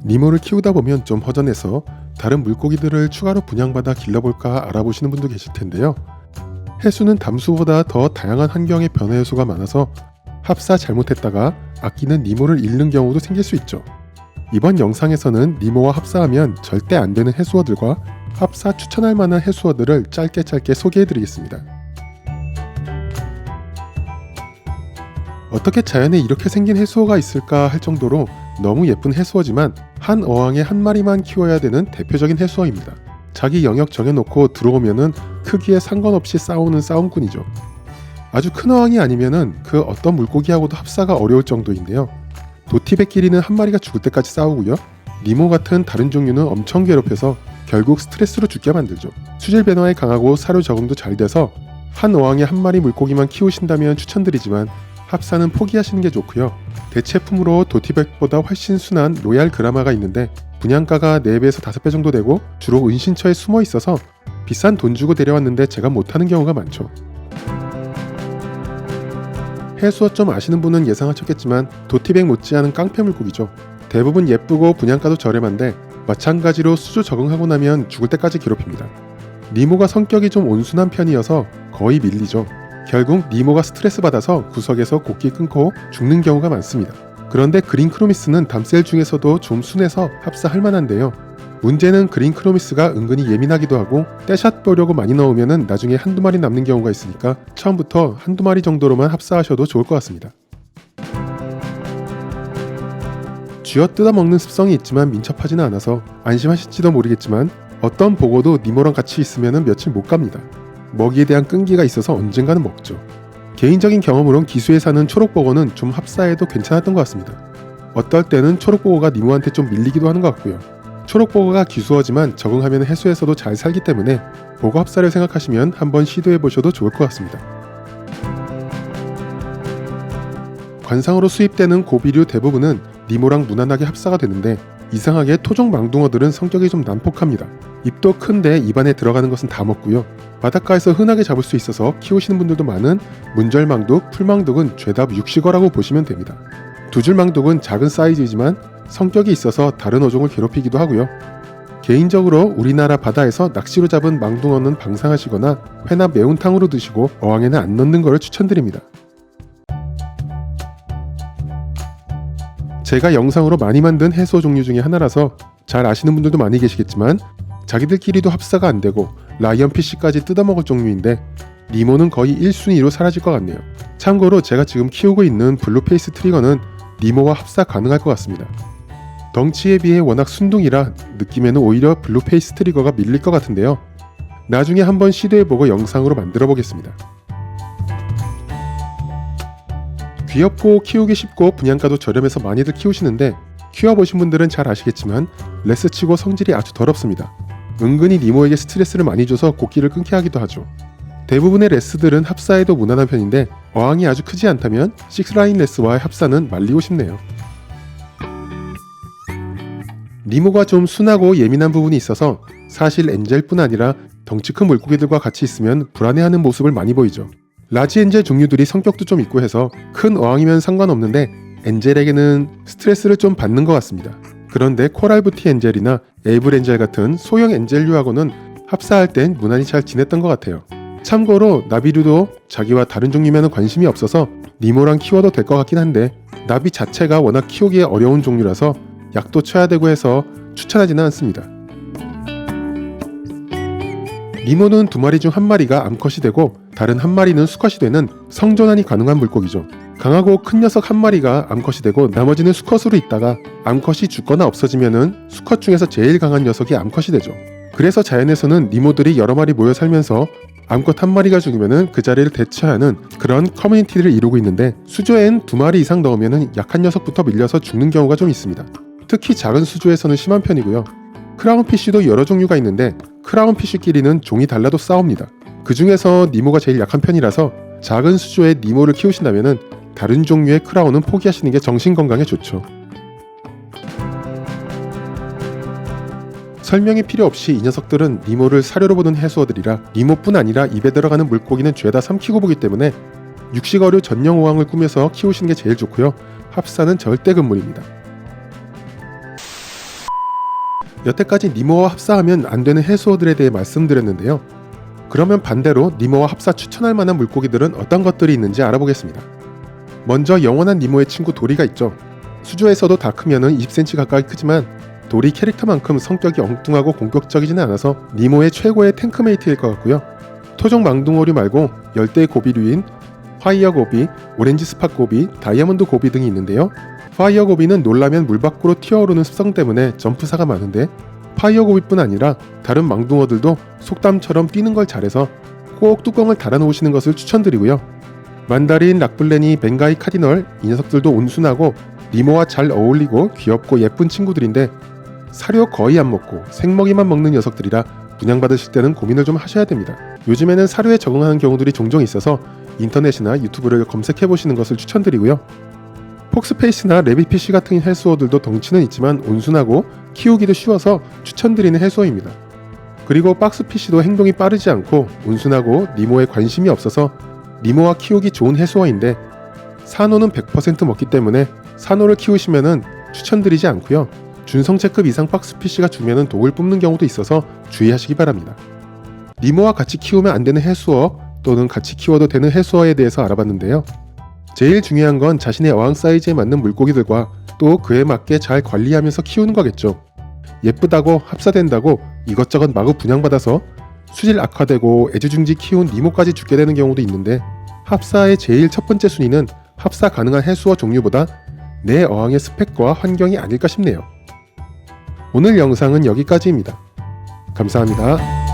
니모를 키우다 보면 좀 허전해서 다른 물고기들을 추가로 분양받아 길러볼까 알아보시는 분도 계실 텐데요. 해수는 담수보다 더 다양한 환경의 변화 요소가 많아서 합사 잘못했다가 아끼는 니모를 잃는 경우도 생길 수 있죠. 이번 영상에서는 니모와 합사하면 절대 안 되는 해수어들과 합사 추천할 만한 해수어들을 짧게 소개해드리겠습니다. 어떻게 자연에 이렇게 생긴 해수어가 있을까 할 정도로 너무 예쁜 해수어지만 한 어항에 한 마리만 키워야 되는 대표적인 해수어입니다. 자기 영역 정해놓고 들어오면은 크기에 상관없이 싸우는 싸움꾼이죠. 아주 큰 어항이 아니면은 그 어떤 물고기하고도 합사가 어려울 정도인데요. 도티배끼리는 한 마리가 죽을 때까지 싸우고요. 니모 같은 다른 종류는 엄청 괴롭혀서 결국 스트레스로 죽게 만들죠. 수질 변화에 강하고 사료 적응도 잘 돼서 한 어항에 한 마리 물고기만 키우신다면 추천드리지만 합사는 포기하시는 게 좋고요. 대체품으로 도티백보다 훨씬 순한 로얄 그라마가 있는데 분양가가 4배에서 5배 정도 되고 주로 은신처에 숨어 있어서 비싼 돈 주고 데려왔는데 제가 못하는 경우가 많죠. 해수어 좀 아시는 분은 예상하셨겠지만 도티백 못지않은 깡패 물고기죠. 대부분 예쁘고 분양가도 저렴한데 마찬가지로 수조 적응하고 나면 죽을 때까지 괴롭힙니다. 니모가 성격이 좀 온순한 편이어서 거의 밀리죠. 결국 니모가 스트레스 받아서 구석에서 곡기 끊고 죽는 경우가 많습니다. 그런데 그린크로미스는 담셀 중에서도 좀 순해서 합사할 만한데요. 문제는 그린크로미스가 은근히 예민하기도 하고 떼샷 보려고 많이 넣으면 나중에 한두 마리 남는 경우가 있으니까 처음부터 한두 마리 정도로만 합사하셔도 좋을 것 같습니다. 쥐어 뜯어먹는 습성이 있지만 민첩하지는 않아서 안심하실지도 모르겠지만 어떤 보고도 니모랑 같이 있으면 며칠 못 갑니다. 먹이에 대한 끈기가 있어서 언젠가는 먹죠. 개인적인 경험으론 기수에 사는 초록보고는 좀 합사해도 괜찮았던 것 같습니다. 어떨 때는 초록보고가 니모한테 좀 밀리기도 하는 것 같고요. 초록보고가 기수어지만 적응하면 해수에서도 잘 살기 때문에 보고 합사를 생각하시면 한번 시도해보셔도 좋을 것 같습니다. 관상으로 수입되는 고비류 대부분은 니모랑 무난하게 합사가 되는데 이상하게 토종 망둥어들은 성격이 좀 난폭합니다. 입도 큰데 입안에 들어가는 것은 다 먹고요. 바닷가에서 흔하게 잡을 수 있어서 키우시는 분들도 많은 문절망둑, 풀망둑은 죄다 육식어라고 보시면 됩니다. 두줄망둑은 작은 사이즈이지만 성격이 있어서 다른 어종을 괴롭히기도 하고요. 개인적으로 우리나라 바다에서 낚시로 잡은 망둥어는 방생하시거나 회나 매운탕으로 드시고 어항에는 안 넣는 것을 추천드립니다. 제가 영상으로 많이 만든 해수어 종류 중에 하나라서 잘 아시는 분들도 많이 계시겠지만 자기들끼리도 합사가 안 되고 라이언피쉬까지 뜯어먹을 종류인데 니모는 거의 1순위로 사라질 것 같네요. 참고로 제가 지금 키우고 있는 블루페이스 트리거는 니모와 합사 가능할 것 같습니다. 덩치에 비해 워낙 순둥이라 느낌에는 오히려 블루페이스 트리거가 밀릴 것 같은데요. 나중에 한번 시도해보고 영상으로 만들어 보겠습니다. 귀엽고 키우기 쉽고 분양가도 저렴해서 많이들 키우시는데 키워보신 분들은 잘 아시겠지만 레스치고 성질이 아주 더럽습니다. 은근히 니모에게 스트레스를 많이 줘서 곡기를 끊게 하기도 하죠. 대부분의 레스들은 합사에도 무난한 편인데 어항이 아주 크지 않다면 식스라인 레스와의 합사는 말리고 싶네요. 니모가 좀 순하고 예민한 부분이 있어서 사실 엔젤뿐 아니라 덩치 큰 물고기들과 같이 있으면 불안해하는 모습을 많이 보이죠. 라지 엔젤 종류들이 성격도 좀 있고 해서 큰 어항이면 상관없는데 엔젤에게는 스트레스를 좀 받는 것 같습니다. 그런데 코랄부티 엔젤이나 에이블 엔젤 같은 소형 엔젤류하고는 합사할 땐 무난히 잘 지냈던 것 같아요. 참고로 나비류도 자기와 다른 종류면 관심이 없어서 니모랑 키워도 될 것 같긴 한데 나비 자체가 워낙 키우기 어려운 종류라서 약도 쳐야 되고 해서 추천하지는 않습니다. 니모는 2마리 중 1마리가 암컷이 되고 다른 1마리는 수컷이 되는 성전환이 가능한 물고기죠. 강하고 큰 녀석 1마리가 암컷이 되고 나머지는 수컷으로 있다가 암컷이 죽거나 없어지면은 수컷 중에서 제일 강한 녀석이 암컷이 되죠. 그래서 자연에서는 니모들이 여러 마리 모여 살면서 암컷 1마리가 죽으면은 그 자리를 대체하는 그런 커뮤니티를 이루고 있는데 수조엔 2마리 이상 넣으면은 약한 녀석부터 밀려서 죽는 경우가 좀 있습니다. 특히 작은 수조에서는 심한 편이고요. 크라운피쉬도 여러 종류가 있는데 크라운피쉬끼리는 종이 달라도 싸웁니다. 그 중에서 니모가 제일 약한 편이라서 작은 수조에 니모를 키우신다면은 다른 종류의 크라운은 포기하시는 게 정신건강에 좋죠. 설명이 필요 없이 이 녀석들은 니모를 사료로 보는 해수어들이라 니모뿐 아니라 입에 들어가는 물고기는 죄다 삼키고 보기 때문에 육식어류 전용 어항을 꾸며서 키우시는 게 제일 좋고요. 합사는 절대 금물입니다. 여태까지 니모와 합사하면 안 되는 해수어들에 대해 말씀드렸는데요. 그러면 반대로 니모와 합사 추천할 만한 물고기들은 어떤 것들이 있는지 알아보겠습니다. 먼저 영원한 니모의 친구 도리가 있죠. 수조에서도 다 크면은 20cm 가까이 크지만 도리 캐릭터만큼 성격이 엉뚱하고 공격적이지는 않아서 니모의 최고의 탱크메이트일 것 같고요. 토종 망둥어류 말고 열대 고비류인 파이어 고비, 오렌지 스팟 고비, 다이아몬드 고비 등이 있는데요. 파이어 고비는 놀라면 물 밖으로 튀어오르는 습성 때문에 점프사가 많은데 파이어 고비뿐 아니라 다른 망둥어들도 속담처럼 뛰는 걸 잘해서 꼭 뚜껑을 달아놓으시는 것을 추천드리고요. 만다린, 락블레니, 벵가이 카디널 이 녀석들도 온순하고 니모와 잘 어울리고 귀엽고 예쁜 친구들인데 사료 거의 안 먹고 생먹이만 먹는 녀석들이라 분양받으실 때는 고민을 좀 하셔야 됩니다. 요즘에는 사료에 적응하는 경우들이 종종 있어서 인터넷이나 유튜브를 검색해보시는 것을 추천드리고요. 폭스페이스나 레비피쉬 같은 해수어들도 덩치는 있지만 온순하고 키우기도 쉬워서 추천드리는 해수어입니다. 그리고 박스피쉬도 행동이 빠르지 않고 온순하고 니모에 관심이 없어서 니모와 키우기 좋은 해수어인데 산호는 100% 먹기 때문에 산호를 키우시면은 추천드리지 않고요. 준성체급 이상 박스피쉬가 죽면은 독을 뿜는 경우도 있어서 주의하시기 바랍니다. 니모와 같이 키우면 안 되는 해수어 또는 같이 키워도 되는 해수어에 대해서 알아봤는데요. 제일 중요한 건 자신의 어항 사이즈에 맞는 물고기들과 또 그에 맞게 잘 관리하면서 키우는 거겠죠. 예쁘다고 합사된다고 이것저것 마구 분양받아서 수질 악화되고 애지중지 키운 니모까지 죽게 되는 경우도 있는데 합사의 제일 첫 번째 순위는 합사 가능한 해수어 종류보다 내 어항의 스펙과 환경이 아닐까 싶네요. 오늘 영상은 여기까지입니다. 감사합니다.